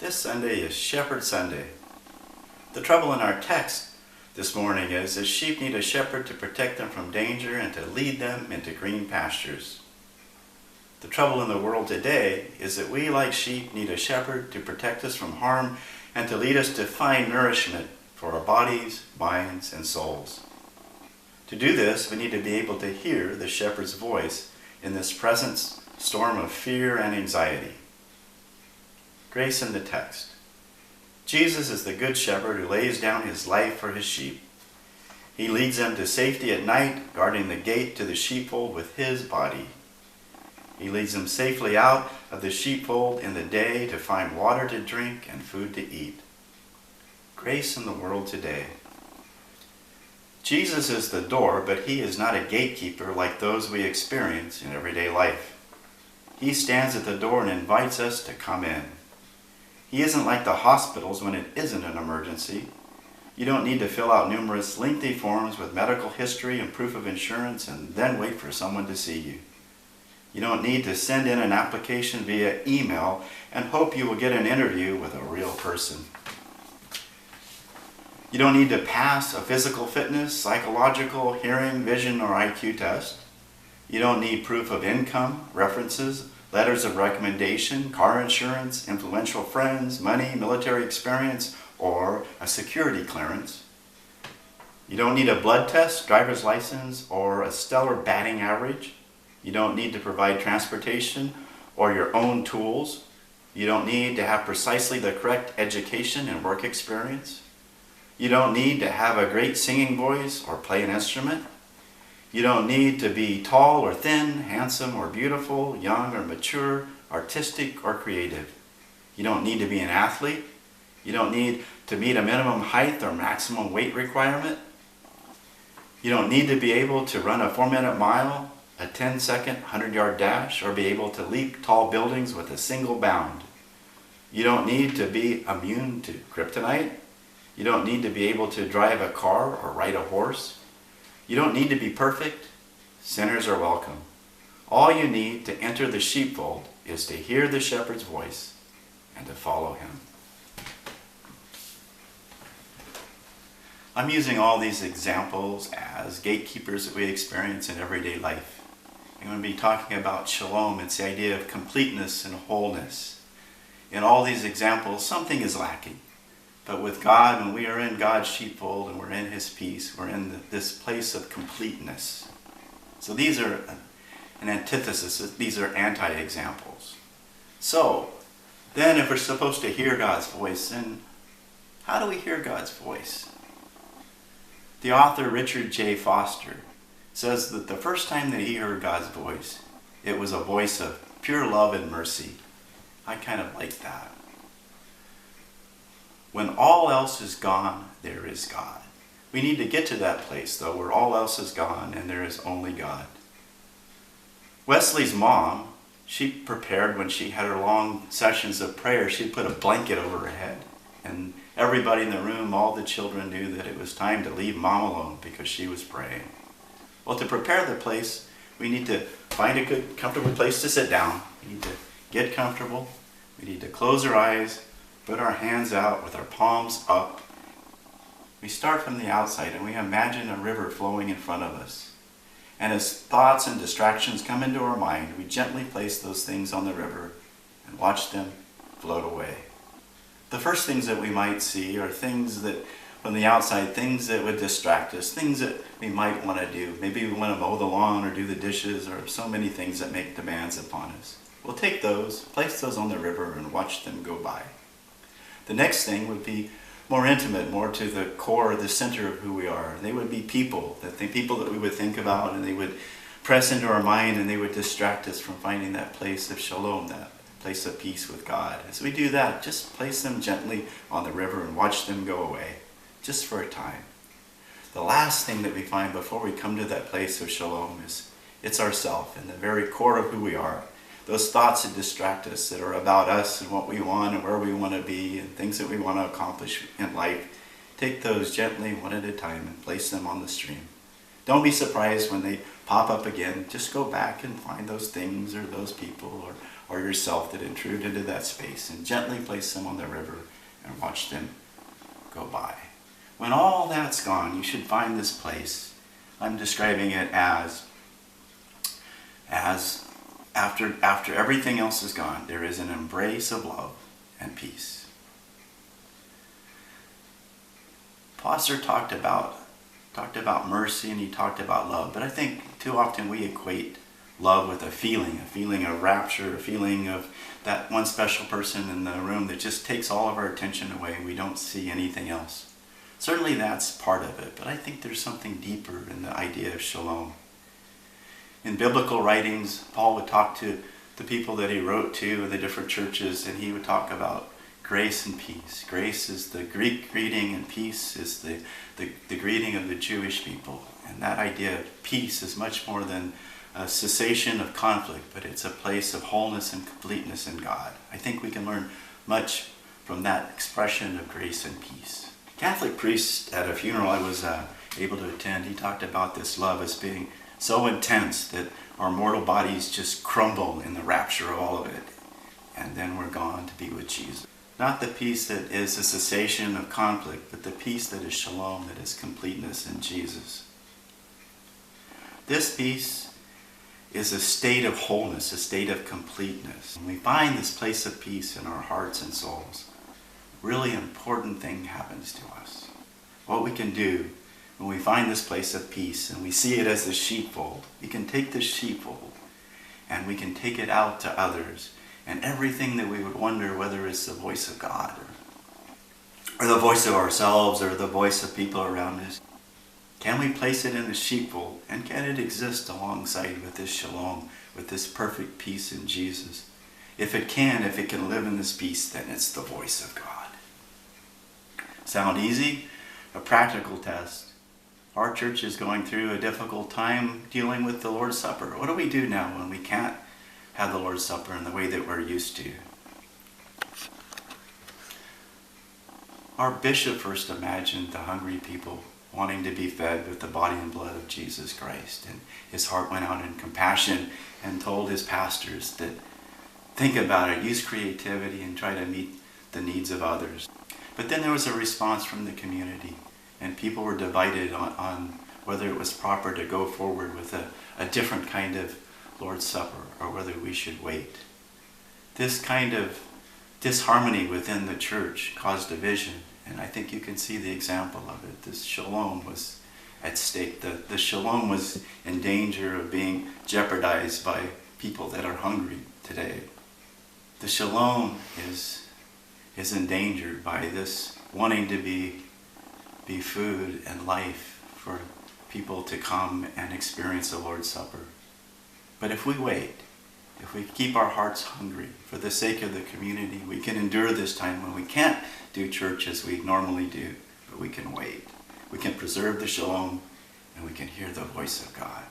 This Sunday is Shepherd Sunday. The trouble in our text this morning is that sheep need a shepherd to protect them from danger and to lead them into green pastures. The trouble in the world today is that we, like sheep, need a shepherd to protect us from harm and to lead us to find nourishment for our bodies, minds, and souls. To do this, we need to be able to hear the shepherd's voice in this present storm of fear and anxiety. Grace in the text. Jesus is the good shepherd who lays down his life for his sheep. He leads them to safety at night, guarding the gate to the sheepfold with his body. He leads them safely out of the sheepfold in the day to find water to drink and food to eat. Grace in the world today. Jesus is the door, but he is not a gatekeeper like those we experience in everyday life. He stands at the door and invites us to come in. He isn't like the hospitals when it isn't an emergency. You don't need to fill out numerous lengthy forms with medical history and proof of insurance and then wait for someone to see you. You don't need to send in an application via email and hope you will get an interview with a real person. You don't need to pass a physical fitness, psychological, hearing, vision, or IQ test. You don't need proof of income, references, letters of recommendation, car insurance, influential friends, money, military experience, or a security clearance. You don't need a blood test, driver's license, or a stellar batting average. You don't need to provide transportation or your own tools. You don't need to have precisely the correct education and work experience. You don't need to have a great singing voice or play an instrument. You don't need to be tall or thin, handsome or beautiful, young or mature, artistic or creative. You don't need to be an athlete. You don't need to meet a minimum height or maximum weight requirement. You don't need to be able to run a 4-minute mile, a 10-second 100-yard dash, or be able to leap tall buildings with a single bound. You don't need to be immune to kryptonite. You don't need to be able to drive a car or ride a horse. You don't need to be perfect. Sinners are welcome. All you need to enter the sheepfold is to hear the shepherd's voice and to follow him. I'm using all these examples as gatekeepers that we experience in everyday life. I'm going to be talking about shalom. It's the idea of completeness and wholeness. In all these examples, something is lacking. But with God, when we are in God's sheepfold and we're in his peace, we're in this place of completeness. So these are an antithesis. These are anti-examples. So, then if we're supposed to hear God's voice, then how do we hear God's voice? The author Richard J. Foster says that the first time that he heard God's voice, it was a voice of pure love and mercy. I kind of like that. When all else is gone, there is God. We need to get to that place, though, where all else is gone and there is only God. Wesley's mom, she prepared when she had her long sessions of prayer, she'd put a blanket over her head. And everybody in the room, all the children knew that it was time to leave mom alone because she was praying. Well, to prepare the place, we need to find a good, comfortable place to sit down. We need to get comfortable. We need to close our eyes, put our hands out with our palms up. We start from the outside and we imagine a river flowing in front of us. And as thoughts and distractions come into our mind, we gently place those things on the river and watch them float away. The first things that we might see are things that, from the outside, things that would distract us, things that we might want to do. Maybe we want to mow the lawn or do the dishes or so many things that make demands upon us. We'll take those, place those on the river and watch them go by. The next thing would be more intimate, more to the core, the center of who we are. They would be people, people that we would think about, and they would press into our mind and they would distract us from finding that place of shalom, that place of peace with God. As we do that, just place them gently on the river and watch them go away, just for a time. The last thing that we find before we come to that place of shalom is it's ourself, in the very core of who we are. Those thoughts that distract us, that are about us and what we want and where we want to be and things that we want to accomplish in life, take those gently one at a time and place them on the stream. Don't be surprised when they pop up again. Just go back and find those things or those people or or yourself that intrude into that space, and gently place them on the river and watch them go by. When all that's gone, you should find this place. I'm describing it as after everything else is gone, there is an embrace of love and peace. Foster talked about mercy, and he talked about love, but I think too often we equate love with a feeling of rapture, a feeling of that one special person in the room that just takes all of our attention away and we don't see anything else. Certainly that's part of it, but I think there's something deeper in the idea of shalom. In biblical writings, Paul would talk to the people that he wrote to in the different churches, and he would talk about grace and peace. Grace is the Greek greeting, and peace is the greeting of the Jewish people. And that idea of peace is much more than a cessation of conflict, but it's a place of wholeness and completeness in God. I think we can learn much from that expression of grace and peace. Catholic priest at a funeral I was able to attend, he talked about this love as being so intense that our mortal bodies just crumble in the rapture of all of it, and then we're gone to be with Jesus. Not the peace that is a cessation of conflict, but the peace that is shalom, that is completeness in Jesus. This peace is a state of wholeness, a state of completeness. When we find this place of peace in our hearts and souls, a really important thing happens to us. What we can do when we find this place of peace and we see it as the sheepfold, we can take this sheepfold and we can take it out to others, and everything that we would wonder whether it's the voice of God or the voice of ourselves or the voice of people around us, can we place it in the sheepfold, and can it exist alongside with this shalom, with this perfect peace in Jesus? If it can live in this peace, then it's the voice of God. Sound easy? A practical test. Our church is going through a difficult time dealing with the Lord's Supper. What do we do now when we can't have the Lord's Supper in the way that we're used to? Our bishop first imagined the hungry people wanting to be fed with the body and blood of Jesus Christ. And his heart went out in compassion and told his pastors that, think about it, use creativity and try to meet the needs of others. But then there was a response from the community, and people were divided on whether it was proper to go forward with a different kind of Lord's Supper or whether we should wait. This kind of disharmony within the church caused division. And I think you can see the example of it. This shalom was at stake. The shalom was in danger of being jeopardized by people that are hungry today. The shalom is endangered by this wanting to be food and life for people to come and experience the Lord's Supper. But if we wait, if we keep our hearts hungry for the sake of the community, we can endure this time when we can't do church as we normally do, but we can wait. We can preserve the shalom, and we can hear the voice of God.